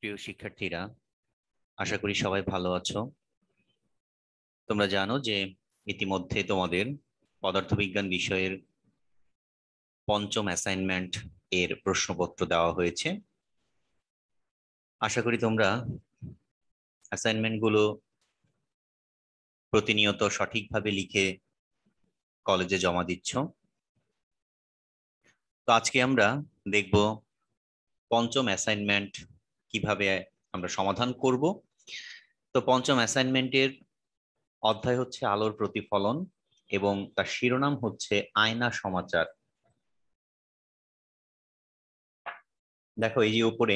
প্রিয় শিক্ষার্থীরা, আশা করি সবাই ভালো আছো। তোমরা জানো যে ইতিমধ্যে তোমাদের পদার্থবিজ্ঞান বিষয়ের পঞ্চম অ্যাসাইনমেন্ট এর প্রশ্নপত্র দেওয়া হয়েছে। আশা করি তোমরা অ্যাসাইনমেন্ট গুলো প্রতিনিয়ত সঠিকভাবে লিখে কলেজে জমা দিচ্ছ। তো আজকে আমরা দেখব পঞ্চম অ্যাসাইনমেন্ট কিভাবে আমরা সমাধান করব। তো পঞ্চম অ্যাসাইনমেন্টের অধ্যায় হচ্ছে আলোর প্রতিফলন এবং তার শিরোনাম হচ্ছে আয়না সমাচার। দেখো, এই যে উপরে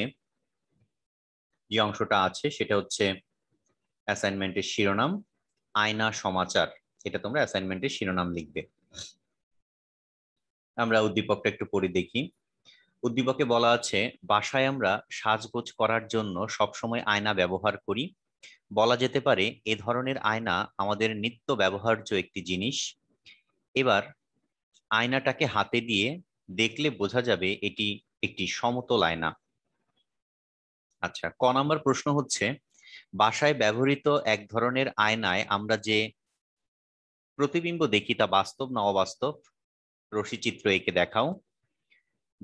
যে অংশটা আছে সেটা হচ্ছে অ্যাসাইনমেন্টের শিরোনাম, আয়না সমাচার। এটা তোমরা অ্যাসাইনমেন্টের শিরোনাম লিখবে। আমরা উদ্দীপকটা একটু পড়ে দেখি। উদ্দীপকে বলা আছে, বাসায় আমরা সাজগোজ করার জন্য সবসময় আয়না ব্যবহার করি। বলা যেতে পারে এ ধরনের আয়না আমাদের নিত্য ব্যবহার্য একটি জিনিস। এবার আয়নাটাকে হাতে দিয়ে দেখলে বোঝা যাবে এটি একটি সমতল আয়না। আচ্ছা, ক নাম্বার প্রশ্ন হচ্ছে, বাসায় ব্যবহৃত এক ধরনের আয়নায় আমরা যে প্রতিবিম্ব দেখি তা বাস্তব না অবাস্তব? রশ্মিচিত্র এঁকে দেখাও।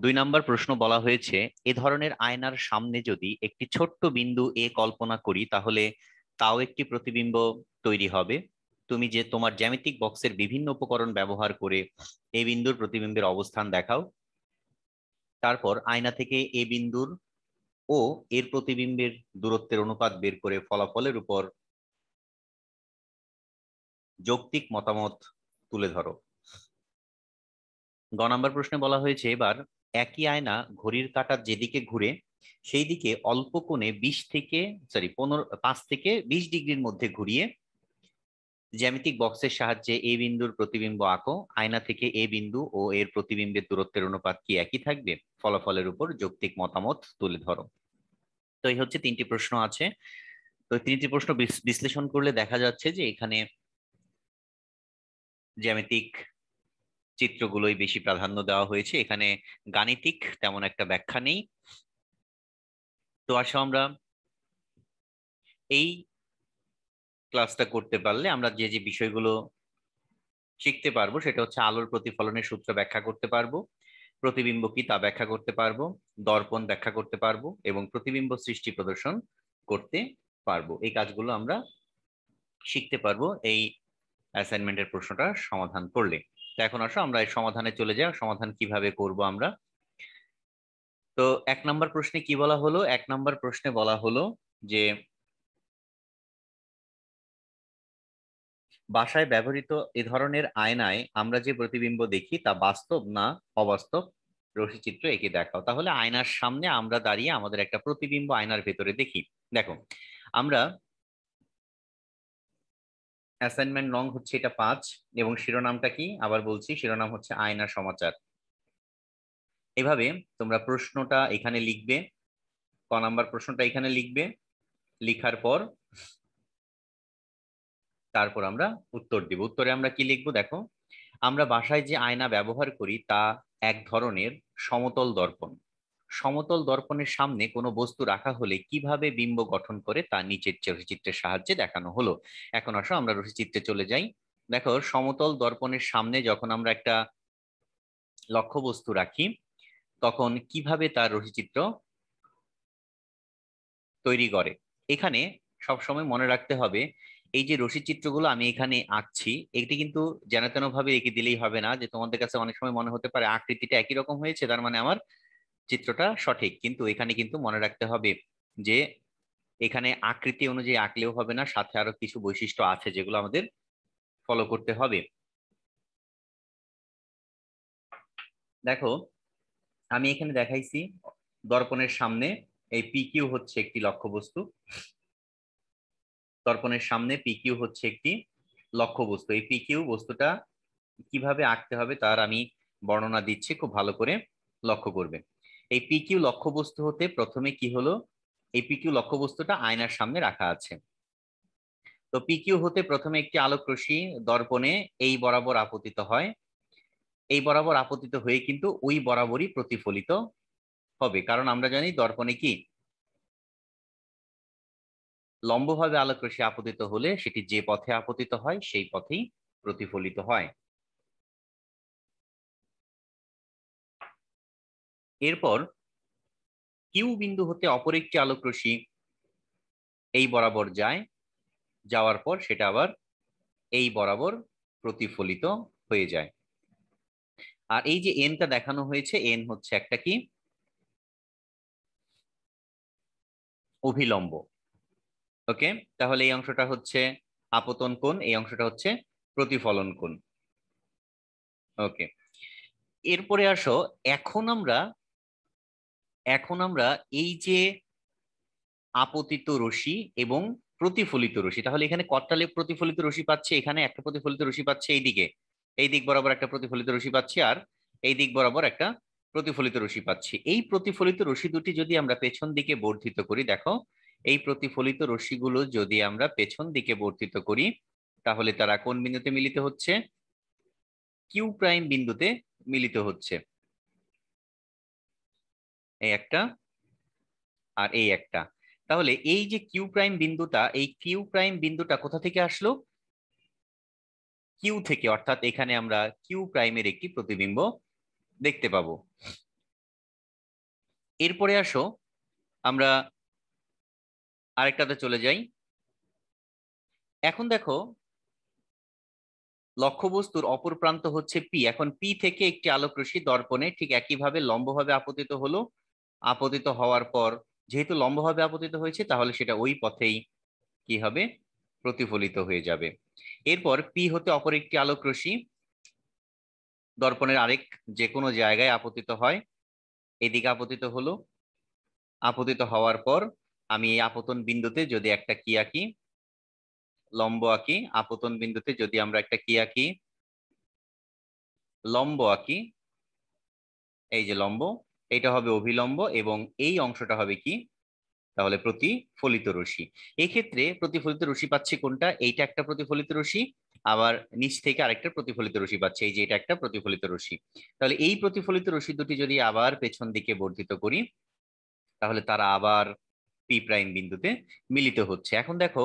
2 নাম্বার প্রশ্ন বলা হয়েছে, এ ধরনের আয়নার সামনে যদি একটি ছোট্ট বিন্দু এ কল্পনা করি তাহলে তাও একটি প্রতিবিম্ব তৈরি হবে। তুমি যে তোমার জ্যামিতিক বক্সের বিভিন্ন উপকরণ ব্যবহার করে এই বিন্দুর প্রতিবিম্বের অবস্থান দেখাও। তারপর আয়না থেকে এ বিন্দুর ও এর প্রতিবিম্বের দূরত্বের অনুপাত বের করে ফলাফলের উপর যৌক্তিক মতামত তুলে ধরো। গ নাম্বার প্রশ্নে বলা হয়েছে, এবার একই আয়না ঘড়ির কাঁটার যেদিকে ঘুরে সেই দিকে অল্প কোণে 5 থেকে 20 ডিগ্রির মধ্যে ঘুরিয়ে জ্যামিতিক বক্সের সাহায্যে এ বিন্দুর প্রতিবিম্ব আঁকো। আয়না থেকে এ বিন্দু ও এর প্রতিবিম্বের দূরত্বের অনুপাত কি একই থাকবে? ফলাফলের উপর যৌক্তিক মতামত তুলে ধরো। তো এই হচ্ছে 3টি প্রশ্ন আছে। তো 3টি প্রশ্ন বিশ্লেষণ করলে দেখা যাচ্ছে যে এখানে জ্যামিতিক চিত্রগুলোই বেশি প্রাধান্য দেওয়া হয়েছে, এখানে গাণিতিক তেমন একটা ব্যাখ্যা নেই। তো আসো আমরা এই ক্লাসটা করতে পারলে আমরা যে যে বিষয়গুলো শিখতে পারবো সেটা হচ্ছে আলোর প্রতিফলনের সূত্র ব্যাখ্যা করতে পারবো, প্রতিবিম্ব কি তা ব্যাখ্যা করতে পারবো, দর্পণ ব্যাখ্যা করতে পারবো এবং প্রতিবিম্ব সৃষ্টি প্রদর্শন করতে পারবো। এই কাজগুলো আমরা শিখতে পারবো এই অ্যাসাইনমেন্টের প্রশ্নটা সমাধান করলে। তো এখন আসো আমরা এই সমাধানে চলে যাই। সমাধান কিভাবে করব আমরা? তো 1 নম্বর প্রশ্নে কি বলা হলো? 1 নম্বর প্রশ্নে বলা হলো যে বাসায় ব্যবহৃত এ ধরনের আয়নায় আমরা যে প্রতিবিম্ব দেখি তা বাস্তব না অবাস্তব? রশ্মিচিত্র এঁকে দেখাও। তাহলে আয়নার সামনে আমরা দাঁড়িয়ে আমাদের একটা প্রতিবিম্ব আয়নার ভেতরে দেখি। দেখো, আমরা অ্যাসাইনমেন্ট নং হচ্ছে এটা 5 এবং শিরোনামটা কি আবার বলছি, শিরোনাম হচ্ছে আয়না সমাচার। এভাবে তোমরা প্রশ্নটা এখানে লিখবে, ক নাম্বার প্রশ্নটা এখানে লিখবে। লিখার পর তারপর আমরা উত্তর দিব। উত্তরে আমরা কি লিখবো? দেখো, আমরা বাসায় যে আয়না ব্যবহার করি তা এক ধরনের সমতল দর্পণ। সমতল দর্পণের সামনে কোনো বস্তু রাখা হলে কিভাবে বিম্ব গঠন করে তা নিচের রশ্মিচিত্রের সাহায্যে দেখানো হলো। এখন আসো আমরা রশ্মিচিত্রে চলে যাই। দেখো, সমতল দর্পণের সামনে যখন আমরা একটা লক্ষ্যবস্তু রাখি তখন কিভাবে তার রশ্মিচিত্র তৈরি করে। এখানে সবসময় মনে রাখতে হবে, এই যে রশ্মি চিত্রগুলো আমি এখানে আঁকছি এটি কিন্তু যেন তেন ভাবে এঁকে দিলেই হবে না। যে তোমাদের কাছে অনেক সময় মনে হতে পারে আকৃতিটা একই রকম হয়েছে তার মানে আমার চিত্রটা সঠিক, কিন্তু এখানে কিন্তু মনে রাখতে হবে যে এখানে আকৃতি অনুযায়ী আঁকলেও হবে না, সাথে আরো কিছু বৈশিষ্ট্য আছে যেগুলো আমাদের ফলো করতে হবে। দেখো, আমি এখানে দেখাইছি দর্পণের সামনে এই পি কিউ হচ্ছে একটি লক্ষ্যবস্তু। দর্পণের সামনে পি কিউ হচ্ছে একটি লক্ষ্যবস্তু। এই পি কিউ বস্তুটা কিভাবে আঁকতে হবে তার আমি বর্ণনা দিচ্ছি, খুব ভালো করে লক্ষ্য করবে। এই পি কিউ লক্ষ্যবস্তু হতে প্রথমে কি হলো, এই পি কিউ লক্ষ্যবস্তুটা আয়নার সামনে রাখা আছে। তো পি কিউ হতে প্রথমে একটি আলোক রশ্মি দর্পণে এই বরাবর আপতিত হয়। এই বরাবর আপতিত হয়ে কিন্তু ওই বরাবরই প্রতিফলিত হবে, কারণ আমরা জানি দর্পণে কি লম্বভাবে আলোক রশ্মি আপতিত হলে সেটি যে পথে আপতিত হয় সেই পথেই প্রতিফলিত হয়। এরপর কিউ বিন্দু হতে অপর একটি আলোক রশ্মি এই বরাবর যায়, যাওয়ার পর সেটা আবার এই বরাবর প্রতিফলিত হয়ে যায়। আর এই যে এনটা দেখানো হয়েছে, এন হচ্ছে একটা কি অভিলম্ব। ওকে, তাহলে এই অংশটা হচ্ছে আপতন কোণ, এই অংশটা হচ্ছে প্রতিফলন কোণ। ওকে, এরপরে আসো, এখন আমরা এই যে আপতিত রশ্মি এবং প্রতিফলিত রশ্মি, তাহলে এখানে কতটা প্রতিফলিত রশ্মি পাচ্ছে? এখানে একটা প্রতিফলিত রশ্মি পাচ্ছে এইদিকে, এই দিক বরাবর একটা প্রতিফলিত রশ্মি পাচ্ছি, আর এই দিক বরাবর একটা প্রতিফলিত রশ্মি পাচ্ছি। এই প্রতিফলিত রশ্মি দুটি যদি আমরা পেছন দিকে বর্ধিত করি, দেখো এই প্রতিফলিত রশ্মিগুলো যদি আমরা পেছন দিকে বর্ধিত করি তাহলে তারা কোন বিন্দুতে মিলিত হচ্ছে? কিউ প্রাইম বিন্দুতে মিলিত হচ্ছে। এই একটা আর এই একটা। তাহলে এই যে কিউ প্রাইম বিন্দুটা, এই কিউ প্রাইম বিন্দুটা কোথা থেকে আসলো? কিউ থেকে, অর্থাৎ এখানে আমরা কিউ প্রাইমের একটি প্রতিবিম্ব দেখতে পাবো। এরপরে আসো আমরা আরেকটাতে চলে যাই। এখন দেখো লক্ষ্যবস্তুর অপর প্রান্ত হচ্ছে পি। এখন পি থেকে একটি আলোক রশ্মি দর্পণে ঠিক একইভাবে লম্বভাবে আপতিত হলো। আপতিত হওয়ার পর যেহেতু লম্বভাবে আপতিত হয়েছে তাহলে সেটা ওই পথেই কি হবে? প্রতিফলিত হয়ে যাবে। এরপর পি হতে অপর একটি আলোক রশ্মি দর্পণের আরেক যে কোনো জায়গায় আপতিত হয়, এদিকে আপতিত হলো। আপতিত হওয়ার পর আমি এই আপতন বিন্দুতে যদি একটা কি আঁকি, লম্ব আঁকি, আপতন বিন্দুতে যদি আমরা একটা কি আঁকি, লম্ব আঁকি, এই যে লম্ব, এটা হবে অভিলম্ব এবং এই অংশটা হবে কি? তাহলে প্রতিফলিত রশ্মি। এই ক্ষেত্রে প্রতিফলিত রশ্মি পাচ্ছি কোনটা? এইটা একটা প্রতিফলিত রশ্মি, আবার নিচ থেকে আরেকটা প্রতিফলিত রশ্মি পাচ্ছে, এই যে এটা একটা প্রতিফলিত রশ্মি। তাহলে এই প্রতিফলিত রশ্মি দুটি যদি আবার পেছন দিকে বর্ধিত করি তাহলে তারা আবার পি প্রাইম বিন্দুতে মিলিত হচ্ছে। এখন দেখো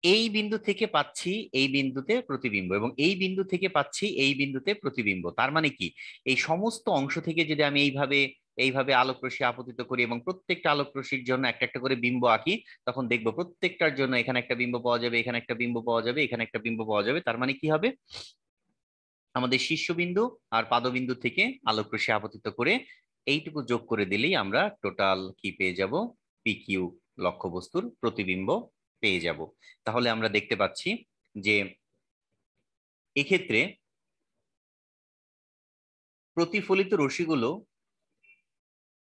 এই বিন্দু থেকে পাচ্ছি এই বিন্দুতে প্রতিবিম্ব এবং এই বিন্দু থেকে পাচ্ছি এই বিন্দুতে প্রতিবিম্ব। তার মানে কি, এই সমস্ত অংশ থেকে যদি আমি এইভাবে এইভাবে আলোক রশ্মি আপতিত করি এবং প্রত্যেকটা আলোক রশ্মির জন্য একটা একটা করে বিম্ব আঁকি, তখন দেখবো প্রত্যেকটার জন্য এখানে একটা বিম্ব পাওয়া যাবে, এখানে একটা বিম্ব পাওয়া যাবে, এখানে একটা বিম্ব পাওয়া যাবে। তার মানে কি হবে? আমাদের শীর্ষবিন্দু আর পাদবিন্দু থেকে আলোক রশ্মি আপতিত করে এইটুকু যোগ করে দিলেই আমরা টোটাল কি পেয়ে যাব? পিকিউ লক্ষ্যবস্তুর প্রতিবিম্ব পেয়ে যাব। তাহলে আমরা দেখতে পাচ্ছি যে এক্ষেত্রে প্রতিফলিত রশ্মিগুলো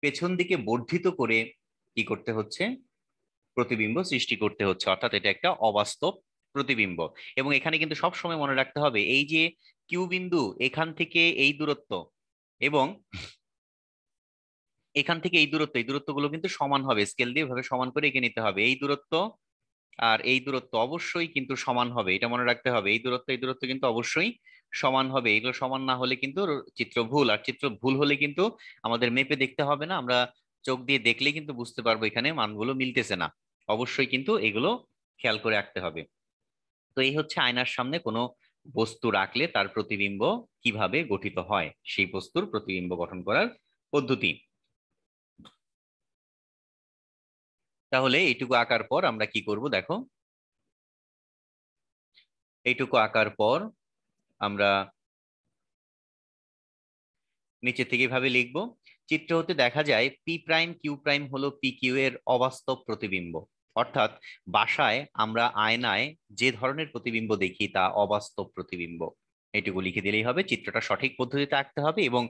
পেছন দিকে বর্ধিত করে কি করতে হচ্ছে? প্রতিবিম্ব সৃষ্টি করতে হচ্ছে, অর্থাৎ এটা একটা অবাস্তব প্রতিবিম্ব। এবং এখানে কিন্তু সব সময় মনে রাখতে হবে এই যে কিউ বিন্দু এখান থেকে এই দূরত্ব এবং এখান থেকে এই দূরত্ব, এই দূরত্বগুলো কিন্তু সমান হবে, স্কেল দিয়ে ভাবে সমান করে এঁকে নিতে হবে। এই দূরত্ব আর এই দূরত্ব অবশ্যই কিন্তু সমান হবে, এটা মনে রাখতে হবে। এই দূরত্ব কিন্তু অবশ্যই সমান হবে। এগুলো সমান না হলে কিন্তু চিত্র ভুল, আর চিত্র ভুল হলে কিন্তু আমাদের মেপে দেখতে হবে না, আমরা চোখ দিয়ে দেখলেই কিন্তু বুঝতে পারবো এখানে মানগুলো মিলতেছে না। অবশ্যই কিন্তু এগুলো খেয়াল করে রাখতে হবে। তো এই হচ্ছে আয়নার সামনে কোনো বস্তু রাখলে তার প্রতিবিম্ব কিভাবে গঠিত হয়, সেই বস্তুর প্রতিবিম্ব গঠন করার পদ্ধতি। তাহলে এইটুকু আঁকার পর আমরা কি করব দেখো, এইটুকু আঁকার পর আমরা নিচে থেকে ভাবে লিখবো। চিত্র হতে দেখা যায় পি প্রাইম কিউ প্রাইম হলো পি কিউ এর অবাস্তব প্রতিবিম্ব। অর্থাৎ বাসায় আমরা আয়নায় যে ধরনের প্রতিবিম্ব দেখি তা অবাস্তব প্রতিবিম্ব। এটুকু লিখে দিলেই হবে। চিত্রটা সঠিক পদ্ধতিতে আঁকতে হবে এবং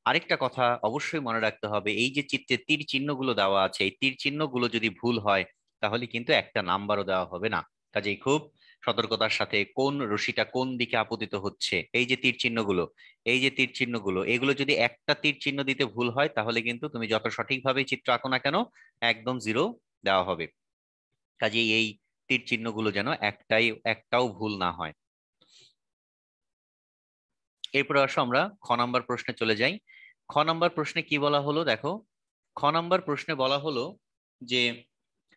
আরেকটা কথা অবশ্যই মনে রাখতে হবে, এই যে চিত্রে তীর চিহ্নগুলো দেওয়া আছে, এই তীর চিহ্নগুলো যদি ভুল হয় তাহলে কিন্তু একটা নাম্বারও দেওয়া হবে না। কাজেই খুব সতর্কতার সাথে কোন রশ্মিটা কোন দিকে আপতিত হচ্ছে, এই যে তীর চিহ্নগুলো, এই যে তীর চিহ্নগুলো, এগুলো যদি একটা তীর চিহ্ন দিতে ভুল হয় তাহলে কিন্তু তুমি যত সঠিকভাবে চিত্র আঁকো না কেন একদম জিরো দেওয়া হবে। কাজেই এই তীর চিহ্নগুলো যেন একটাও ভুল না হয়। এরপরে আসো আমরা খ নাম্বার প্রশ্নে চলে যাই। খ নাম্বার প্রশ্নে কি বলা হলো দেখো, খ নাম্বার প্রশ্নে বলা হলো যে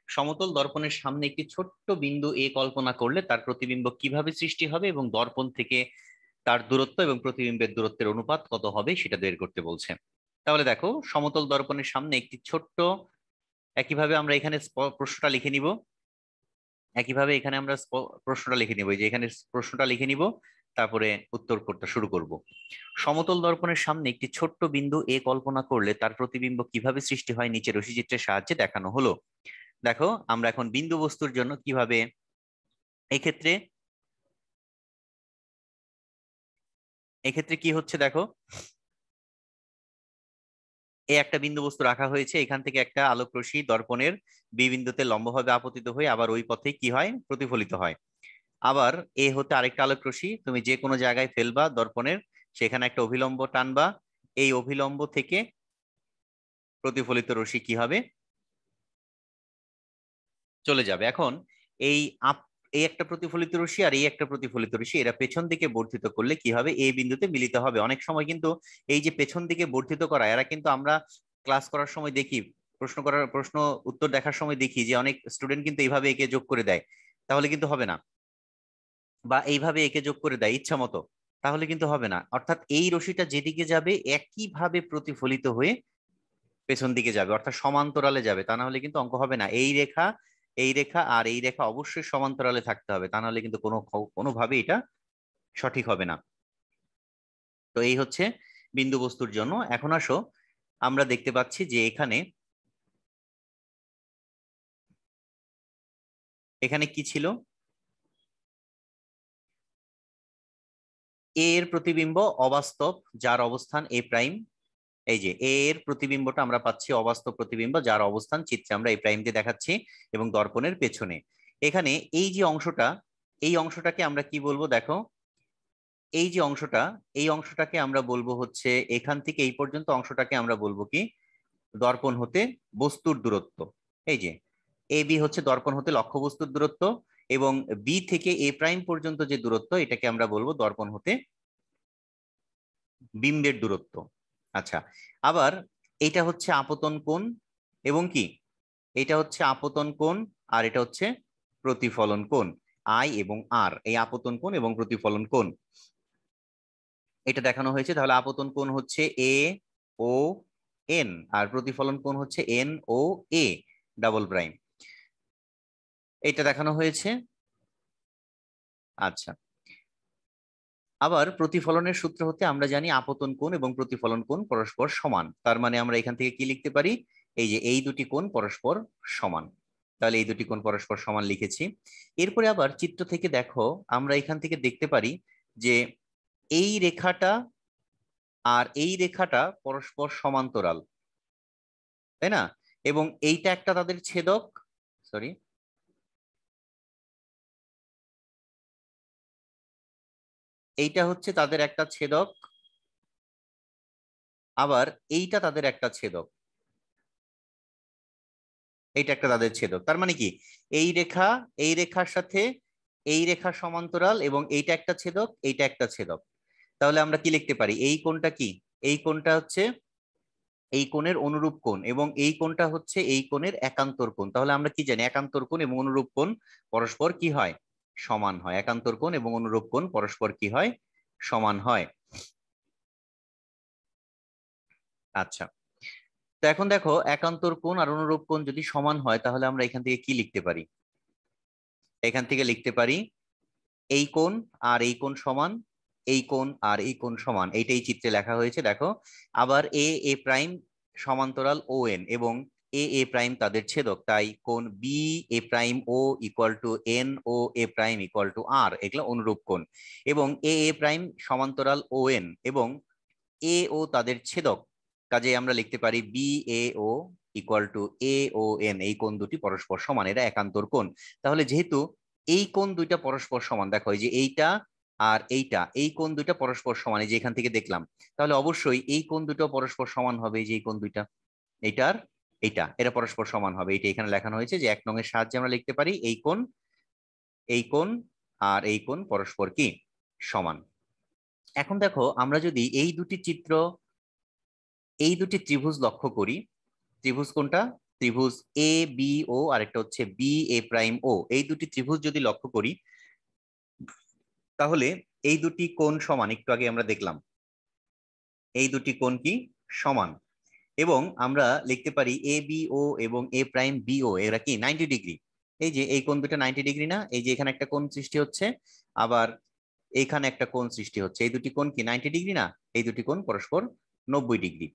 সমতল দর্পণের সামনে একটি ছোট্ট বিন্দু এ কল্পনা করলে তার প্রতিবিম্ব কিভাবে সৃষ্টি হবে এবং দর্পণ থেকে তার দূরত্ব এবং প্রতিবিম্বের দূরত্বের অনুপাত কত হবে সেটা বের করতে বলছে। তাহলে দেখো, সমতল দর্পণের সামনে একটি ছোট্ট, একইভাবে আমরা এখানে প্রশ্নটা লিখে নিব, একইভাবে এখানে আমরা প্রশ্নটা লিখে নিব, এই যে এখানে প্রশ্নটা লিখে নিব, তারপরে উত্তর করতে শুরু করব। সমতল দর্পণের সামনে একটি ছোট্ট বিন্দু এ কল্পনা করলে তার প্রতিবিম্ব কিভাবে সৃষ্টি হয় নিচে রশ্মিচিত্রের সাহায্যে দেখানো হলো। দেখো, আমরা এখন বিন্দু বস্তুর জন্য কিভাবে, এক্ষেত্রে এক্ষেত্রে কি হচ্ছে দেখো, এই একটা বিন্দু বস্তু রাখা হয়েছে, এখান থেকে একটা আলোক রশ্মি দর্পণের বি বিন্দুতে লম্বভাবে আপতিত হয়ে আবার ওই পথে কি হয়, প্রতিফলিত হয়। আবার এ হতে আরেকটা আলোক রশ্মি তুমি যে কোনো জায়গায় ফেলবা দর্পণের, সেখানে একটা অভিলম্ব টানবা, এই অভিলম্ব থেকে প্রতিফলিত রশ্মি কি হবে, চলে যাবে। এখন এই এই একটা প্রতিফলিত রশ্মি আর এই একটা প্রতিফলিত রশ্মি, এরা পেছন দিকে বর্ধিত করলে কি হবে, এই বিন্দুতে মিলিত হবে। অনেক সময় কিন্তু এই যে পেছন দিকে বর্ধিত করা, এরা কিন্তু আমরা ক্লাস করার সময় দেখি, প্রশ্ন উত্তর দেখার সময় দেখি যে অনেক স্টুডেন্ট কিন্তু এইভাবে একে যোগ করে দেয়, তাহলে কিন্তু হবে না। বা এইভাবে একে যোগ করে দেয় ইচ্ছা মতো, তাহলে কিন্তু হবে না। অর্থাৎ এই রশ্মিটা যেদিকে যাবে একইভাবে প্রতিফলিত হয়ে পেছন দিকে যাবে, অর্থাৎ সমান্তরালে যাবে, তা না হলে কিন্তু অঙ্ক হবে না। এই রেখা, এই রেখা আর এই রেখা অবশ্যই সমান্তরালে থাকতে হবে, তা নাহলে কিন্তু কোনোভাবে এটা সঠিক হবে না। তো এই হচ্ছে বিন্দু বস্তুর জন্য। এখন আসো, আমরা দেখতে পাচ্ছি যে এখানে এখানে কি ছিল, এ এর প্রতিবিম্ব অবাস্তব যার অবস্থান এ প্রাইম, এই যে এ এর প্রতিবিম্বটা আমরা পাচ্ছি অবাস্তব প্রতিবিম্ব যার অবস্থান চিত্রে আমরা এই প্রাইম দিয়ে দেখাচ্ছি এবং দর্পণের পেছনে। এখানে এই যে অংশটা, এই অংশটাকে আমরা কি বলবো দেখো, এই যে অংশটা, এই অংশটাকে আমরা বলবো হচ্ছে, এখান থেকে এই পর্যন্ত অংশটাকে আমরা বলবো কি, দর্পণ হতে বস্তুর দূরত্ব। এই যে এ বি হচ্ছে দর্পণ হতে লক্ষ্যবস্তুর দূরত্ব, এবং বি থেকে এ প্রাইম পর্যন্ত যে দূরত্ব, এটাকে আমরা বলবো দর্পণ হতে বিম্বের দূরত্ব। আচ্ছা, আবার এটা হচ্ছে আপতন কোণ, এবং কি, এটা হচ্ছে আপতন কোণ, আর এটা হচ্ছে প্রতিফলন কোণ। আই এবং আর, এই আপতন কোণ এবং প্রতিফলন কোণ এটা দেখানো হয়েছে। তাহলে আপতন কোণ হচ্ছে এ ও এন, আর প্রতিফলন কোণ হচ্ছে N O A double prime, এটা দেখানো হয়েছে। আচ্ছা, আবার প্রতিফলনের সূত্র হতে আমরা জানি আপতন কোণ এবং প্রতিফলন কোণ পরস্পর সমান, তার মানে আমরা এখান থেকে কি লিখতে পারি, এই যে এই দুটি কোণ পরস্পর সমান। তাহলে এই দুটি কোণ পরস্পর সমান লিখেছি। এরপরে আবার চিত্র থেকে দেখো, আমরা এখান থেকে দেখতে পারি যে এই রেখাটা আর এই রেখাটা পরস্পর সমান্তরাল, তাই না? এবং এইটা একটা তাদের ছেদক, সরি, এইটা হচ্ছে তাদের একটা ছেদক, আবার এইটা তাদের একটা ছেদক, এইটা একটা তাদের ছেদক। তার মানে কি, এই রেখা, এই রেখার সাথে এই রেখা সমান্তরাল, এবং এইটা একটা ছেদক, এইটা একটা ছেদক। তাহলে আমরা কি লিখতে পারি, এই কোণটা কি, এই কোণটা হচ্ছে এই কোণের অনুরূপ কোণ, এবং এই কোণটা হচ্ছে এই কোণের একান্তর কোণ। তাহলে আমরা কি জানি, একান্তর কোণ এবং অনুরূপ কোণ পরস্পর কি হয়, সমান হয়। একান্তর কোণ এবং অনুরূপ কোণ পরস্পর কি হয়, সমান হয়। আচ্ছা, তো এখন দেখো, একান্তর কোণ আর অনুরূপ কোণ যদি সমান হয়, তাহলে আমরা এখান থেকে কি লিখতে পারি, এখান থেকে লিখতে পারি এই কোণ আর এই কোণ সমান, এই কোণ আর এই কোণ সমান, এইটাই চিত্রে লেখা হয়েছে দেখো। আবার এ এ প্রাইম সমান্তরাল ও এন, এবং এ এ প্রাইম তাদের ছেদক, তাই কোণ B A prime O equal to N O A prime equal to আর, এগুলো অনুরূপ কোণ। এবং এ এ প্রাইম সমান্তরাল ও এন এবং এ ও তাদের ছেদক, কাজে আমরা লিখতে পারি B A O equal to A O N, এই কোণ দুটি পরস্পর সমান, এরা একান্তর কোণ। তাহলে যেহেতু এই কোণ দুইটা পরস্পর সমান, দেখো এই যে এইটা আর এইটা, এই কোণ দুইটা পরস্পর সমান, এই যে এখান থেকে দেখলাম, তাহলে অবশ্যই এই কোণ দুটো পরস্পর সমান হবে। এই যে এই কোণ দুইটা, এইটার এইটা, এরা পরস্পর সমান হবে। এইটা এখানে লেখানো হয়েছে যে 1 নং এর সাহায্যে আমরা লিখতে পারি এই কোণ, এই কোণ আর এই কোণ পরস্পর কি সমান। এখন দেখো, আমরা যদি এই দুটি চিত্র, এই দুটি ত্রিভুজ লক্ষ্য করি, ত্রিভুজ কোনটা, ত্রিভুজ এ বি ও আর একটা হচ্ছে বি এ প্রাইম ও, এই দুটি ত্রিভুজ যদি লক্ষ্য করি তাহলে এই দুটি কোণ সমান, একটু আগে আমরা দেখলাম এই দুটি কোণ কি সমান, এবং আমরা লিখতে পারি এ বি ও এবং এ প্রাইম বি ও এরা কি 90 ডিগ্রি। এই যে এই কোণ দুটো 90 ডিগ্রি না, এই যে এখানে একটা কোণ সৃষ্টি হচ্ছে, আবার এইখানে একটা কোণ সৃষ্টি হচ্ছে, এই দুটি কোণ কি 90 ডিগ্রি না, এই দুটি কোণ পরস্পর 90 ডিগ্রি।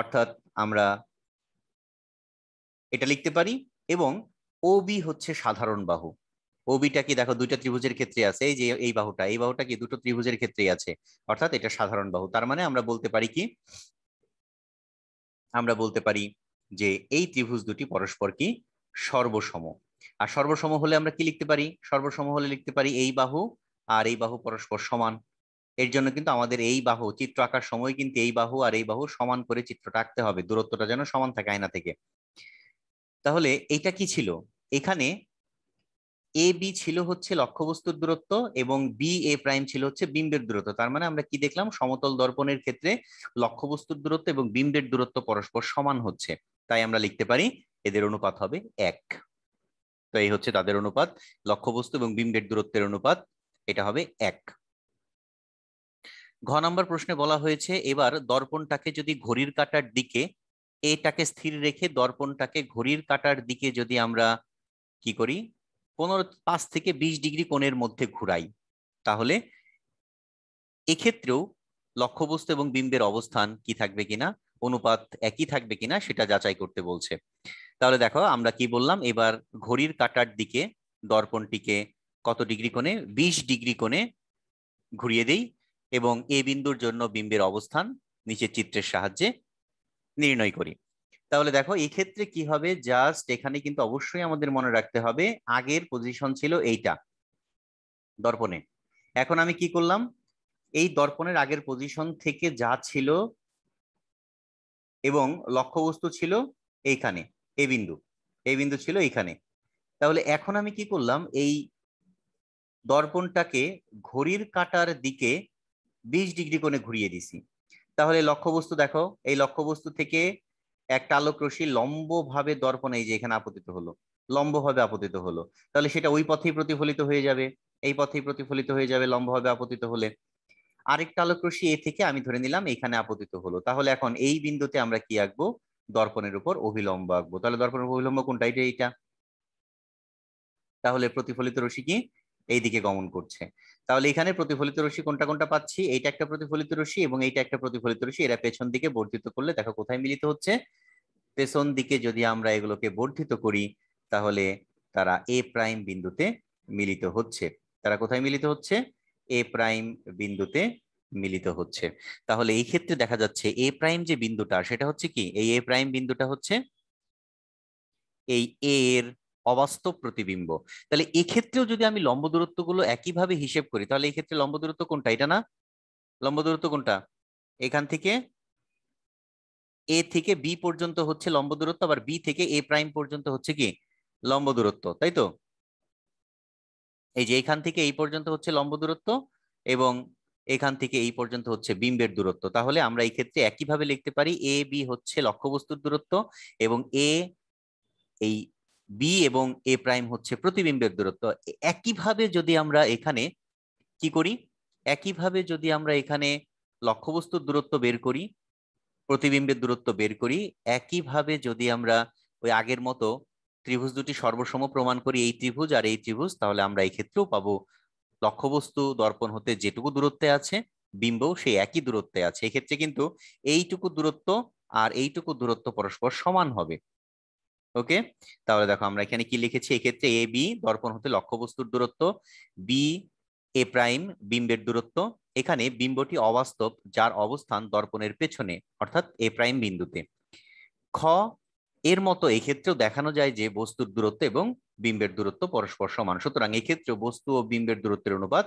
অর্থাৎ আমরা এটা লিখতে পারি। এবং ওবি হচ্ছে সাধারণ বাহু। ওবিটা কি দেখো দুইটা ত্রিভুজের ক্ষেত্রে আছে, এই যে এই বাহুটা কি দুটো ত্রিভুজের ক্ষেত্রেই আছে, অর্থাৎ এটা সাধারণ বাহু। তার মানে আমরা বলতে পারি কি, আমরা বলতে পারি যে এই ত্রিভুজ দুটি পরস্পর কি সর্বসম। আর সর্বসম হলে আমরা কি লিখতে পারি, সর্বসম হলে লিখতে পারি এই বাহু আর এই বাহু পরস্পর সমান। এর জন্য কিন্তু আমাদের এই বাহু চিত্র আঁকার সময় কিন্তু এই বাহু আর এই বাহু সমান করে চিত্রটা আঁকতে হবে, দূরত্বটা যেন সমান থাকে আয়না থেকে। তাহলে এইটা কি ছিল, এখানে এ বি ছিল হচ্ছে লক্ষ্যবস্তুর দূরত্ব এবং বি এ প্রাইম ছিল হচ্ছে বিম্বের দূরত্ব। তার মানে আমরা কি দেখলাম, সমতল দর্পণের ক্ষেত্রে লক্ষ্যবস্তুর দূরত্ব এবং বিম্বের দূরত্ব পরস্পর সমান হচ্ছে, তাই আমরা লিখতে পারি এদের অনুপাত হবে 1। তো এই হচ্ছে তাদের অনুপাত, লক্ষ্যবস্তু এবং বিম্বের দূরত্বের অনুপাত, এটা হবে 1। ঘ নম্বর প্রশ্নে বলা হয়েছে এবার দর্পণটাকে যদি ঘড়ির কাঁটার দিকে, এটাকে স্থির রেখে দর্পণটাকে ঘড়ির কাঁটার দিকে যদি আমরা কি করি 5 থেকে 20 ডিগ্রি কোণের মধ্যে ঘুরাই, তাহলে এক্ষেত্রেও লক্ষ্যবস্তু এবং বিম্বের অবস্থান কি থাকবে কিনা, অনুপাত একই থাকবে কিনা সেটা যাচাই করতে বলছে। তাহলে দেখো আমরা কি বললাম, এবার ঘড়ির কাঁটার দিকে দর্পণটিকে কত ডিগ্রি কোণে, 20 ডিগ্রি কোণে ঘুরিয়ে দেই এবং এ বিন্দুর জন্য বিম্বের অবস্থান নিচের চিত্রের সাহায্যে নির্ণয় করি। তাহলে দেখো এই ক্ষেত্রে কি হবে, জাস্ট এখানে কিন্তু অবশ্যই আমাদের মনে রাখতে হবে আগের পজিশন ছিল এইটা দর্পণে, এখন আমি কি করলাম, এই দর্পণের আগের পজিশন থেকে যা ছিল এবং লক্ষ্যবস্তু ছিল এইখানে, এই বিন্দু, এই বিন্দু ছিল এইখানে। তাহলে এখন আমি কি করলাম, এই দর্পণটাকে ঘড়ির কাঁটার দিকে 20 ডিগ্রি কোণে ঘুরিয়ে দিছি। তাহলে লক্ষ্যবস্তু দেখো, এই লক্ষ্যবস্তু থেকে একটা আলোক রশ্মি লম্বভাবে দর্পণে এই যে এখানে আপতিত হলো, লম্বভাবে আপতিত হলো, তাহলে সেটা ওই পথেই প্রতিফলিত হয়ে যাবে, এই পথেই প্রতিফলিত হয়ে যাবে লম্বভাবে আপতিত হলে। আরেকটা আলোক রশ্মি এ থেকে আমি ধরে নিলাম এখানে আপতিত হলো, তাহলে এখন এই বিন্দুতে আমরা কি আঁকবো, দর্পণের উপর অভিলম্ব আঁকবো। তাহলে দর্পণের উপর অভিলম্ব কোনটা, এইটা। তাহলে প্রতিফলিত রশ্মি কি এইদিকে গমন করছে, তাহলে এখানে প্রতিফলিত রশ্মি কোনটা কোনটা পাচ্ছি, এইটা একটা প্রতিফলিত রশ্মি এবং এইটা একটা প্রতিফলিত রশ্মি, এরা পেছন দিকে বর্ধিত করলে দেখো কোথায় মিলিত হচ্ছে, পেছন দিকে যদি আমরা এগুলোকে বর্ধিত করি তাহলে তারা এ প্রাইম বিন্দুতে মিলিত হচ্ছে। তারা কোথায় মিলিত হচ্ছে, এ প্রাইম বিন্দুতে মিলিত হচ্ছে। তাহলে এই ক্ষেত্রে দেখা যাচ্ছে এ প্রাইম যে বিন্দুটা সেটা হচ্ছে কি, এই এ প্রাইম বিন্দুটা হচ্ছে এই এ এর অবাস্তব প্রতিবিম্ব। তাহলে এক্ষেত্রেও যদি আমি লম্ব দূরত্ব গুলো একইভাবে হিসেব করি, তাহলে এই ক্ষেত্রে লম্ব দূরত্ব কোনটা, এটা না, লম্ব দূরত্ব কোনটা, এখান থেকে এ থেকে বি পর্যন্ত হচ্ছে লম্ব দূরত্ব, আবার বি থেকে এ প্রাইম পর্যন্ত হচ্ছে কি লম্ব দূরত্ব, তাই তো। এই যে এখান থেকে এই পর্যন্ত হচ্ছে লম্ব দূরত্ব এবং এখান থেকে এই পর্যন্ত হচ্ছে বিম্বের দূরত্ব। তাহলে আমরা এই ক্ষেত্রে একইভাবে লিখতে পারি এ বি হচ্ছে লক্ষ্যবস্তুর দূরত্ব এবং এই বি এবং এ প্রাইম হচ্ছে প্রতিবিম্বের দূরত্ব। একইভাবে যদি আমরা এখানে কি করি, একইভাবে যদি আমরা এখানে লক্ষ্যবস্তুর দূরত্ব বের করি, প্রতিবিম্বের দূরত্ব বের করি, একইভাবে যদি আমরা ওই আগের মতো ত্রিভুজ দুটি সর্বসম প্রমাণ করি, এই ত্রিভুজ আর এই ত্রিভুজ, তাহলে আমরা এই ক্ষেত্রেও পাবো লক্ষ্যবস্তু দর্পণ হতে যেটুকু দূরত্বে আছে বিম্বও সেই একই দূরত্বে আছে। এক্ষেত্রে কিন্তু এইটুকু দূরত্ব আর এইটুকু দূরত্ব পরস্পর সমান হবে। ওকে, তাহলে দেখো আমরা এখানে কি লিখেছি, এক্ষেত্রে এ বি দর্পণ হতে লক্ষ্যবস্তুর দূরত্ব, বি এ প্রাইম বিম্বের দূরত্ব, এখানে বিম্বটি অবাস্তব যার অবস্থান দর্পণের পেছনে অর্থাৎ এ প্রাইম বিন্দুতে। খ এর মতো এক্ষেত্রেও দেখানো যায় যে বস্তুর দূরত্ব এবং বিম্বের দূরত্ব পরস্পর সমান, সুতরাং এক্ষেত্রে বস্তু ও বিম্বের দূরত্বের অনুপাত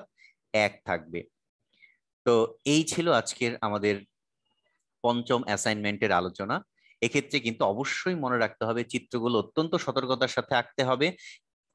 1 থাকবে। তো এই ছিল আজকের আমাদের পঞ্চম অ্যাসাইনমেন্টের আলোচনা। এক্ষেত্রে কিন্তু অবশ্যই মনে রাখতে হবে চিত্রগুলো অত্যন্ত সতর্কতার সাথে আঁকতে হবে।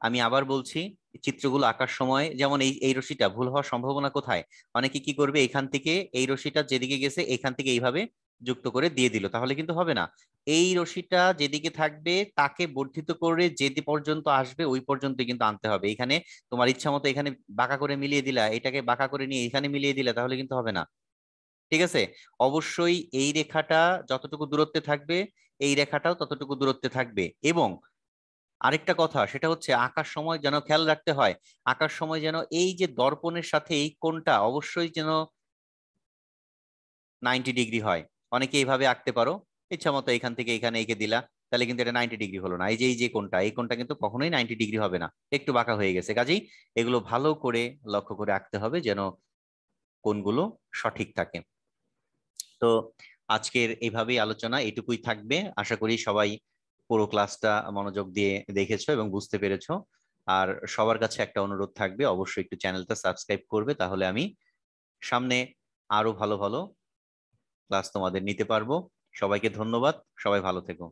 আমি আবার বলছি, চিত্রগুলো আঁকার সময় যেমন এই রশ্মিটা ভুল হওয়ার সম্ভাবনা কোথায়, অনেকে কি করবে, এখান থেকে এই রশ্মিটা যেদিকে গেছে এখান থেকে এইভাবে যুক্ত করে দিয়ে দিল, তাহলে কিন্তু হবে না। এই রশিটা যেদিকে থাকবে তাকে বর্ধিত করে যেদি পর্যন্ত আসবে ওই পর্যন্ত কিন্তু আনতে হবে। এখানে তোমার ইচ্ছা মতো এখানে বাঁকা করে মিলিয়ে দিলা, এটাকে বাঁকা করে নিয়ে এখানে মিলিয়ে দিলা, তাহলে কিন্তু হবে না। ঠিক আছে, অবশ্যই এই রেখাটা যতটুকু দূরত্বে থাকবে এই রেখাটাও ততটুকু দূরত্বে থাকবে। এবং আরেকটা কথা সেটা হচ্ছে আঁকার সময় যেন খেয়াল রাখতে হয়, আঁকার সময় যেন এই যে দর্পণের সাথে এই কোণটা অবশ্যই যেন 90 ডিগ্রি হয়। অনেকে এইভাবে আঁকতে পারো, ইচ্ছা মতো এখান থেকে এখানে এঁকে দিলা, তাহলে কিন্তু এটা 90 ডিগ্রি হলো না। এই যে কোণটা, এই কোণটা কিন্তু কখনোই 90 ডিগ্রি হবে না, একটু বাঁকা হয়ে গেছে। কাজেই এগুলো ভালো করে লক্ষ্য করে আঁকতে হবে যেন কোণগুলো সঠিক থাকে। তো আজকের এইভাবেই আলোচনা এটুকুই থাকবে। আশা করি সবাই পুরো ক্লাসটা মনোযোগ দিয়ে দেখেছো এবং বুঝতে পেরেছো। আর সবার কাছে একটা অনুরোধ থাকবে, অবশ্যই একটু চ্যানেলটা সাবস্ক্রাইব করবে, তাহলে আমি সামনে আরো ভালো ভালো ক্লাস তোমাদের নিতে পারবো। সবাইকে ধন্যবাদ, সবাই ভালো থেকো।